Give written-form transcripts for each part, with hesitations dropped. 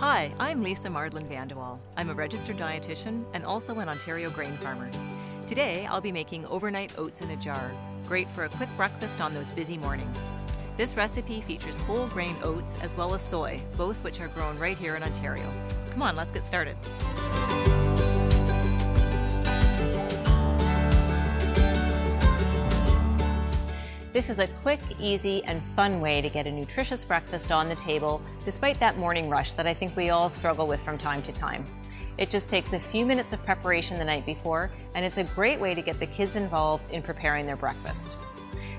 Hi, I'm Mardlin Vandewalle. I'm a registered dietitian and also an Ontario grain farmer. Today, I'll be making overnight oats in a jar, great for a quick breakfast on those busy mornings. This recipe features whole grain oats as well as soy, both which are grown right here in Ontario. Come on, let's get started. This is a quick, easy, and fun way to get a nutritious breakfast on the table, despite that morning rush that I think we all struggle with from time to time. It just takes a few minutes of preparation the night before, and it's a great way to get the kids involved in preparing their breakfast.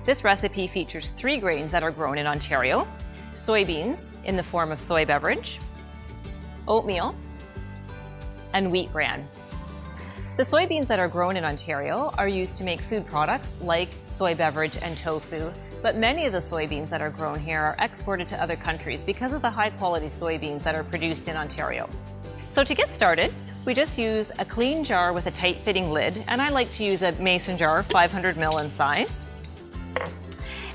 This recipe features 3 grains that are grown in Ontario: soybeans in the form of soy beverage, oatmeal, and wheat bran. The soybeans that are grown in Ontario are used to make food products like soy beverage and tofu, but many of the soybeans that are grown here are exported to other countries because of the high quality soybeans that are produced in Ontario. So to get started, we just use a clean jar with a tight fitting lid, and I like to use a mason jar, 500 ml in size.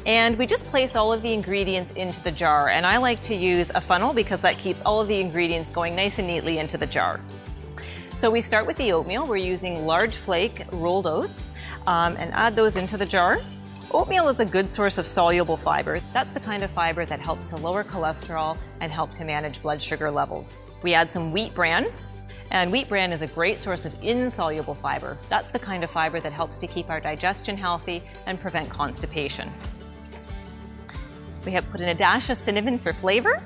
And we just place all of the ingredients into the jar, and I like to use a funnel because that keeps all of the ingredients going nice and neatly into the jar. So we start with the oatmeal. We're using large flake rolled oats and add those into the jar. Oatmeal is a good source of soluble fiber. That's the kind of fiber that helps to lower cholesterol and help to manage blood sugar levels. We add some wheat bran, and wheat bran is a great source of insoluble fiber. That's the kind of fiber that helps to keep our digestion healthy and prevent constipation. We have put in a dash of cinnamon for flavor,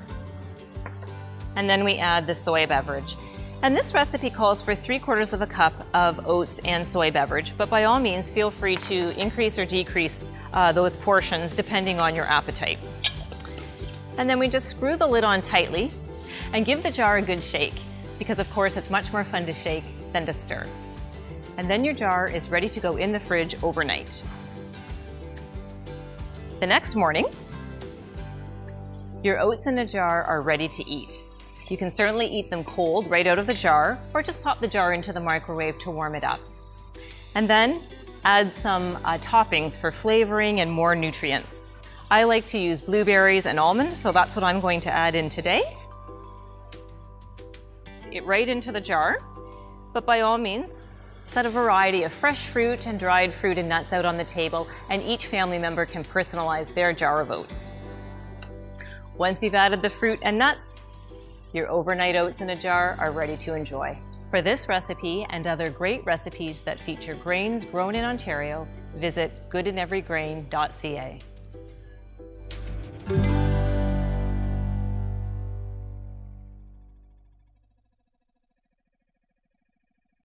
and then we add the soy beverage. And this recipe calls for 3/4 cup of oats and soy beverage, but by all means feel free to increase or decrease those portions depending on your appetite. And then we just screw the lid on tightly and give the jar a good shake, because of course it's much more fun to shake than to stir. And then your jar is ready to go in the fridge overnight. The next morning, your oats in a jar are ready to eat. You can certainly eat them cold right out of the jar, or just pop the jar into the microwave to warm it up. And then add some toppings for flavoring and more nutrients. I like to use blueberries and almonds, so that's what I'm going to add in today. It right into the jar, but by all means, set a variety of fresh fruit and dried fruit and nuts out on the table, and each family member can personalize their jar of oats. Once you've added the fruit and nuts, your overnight oats in a jar are ready to enjoy. For this recipe and other great recipes that feature grains grown in Ontario, visit goodineverygrain.ca.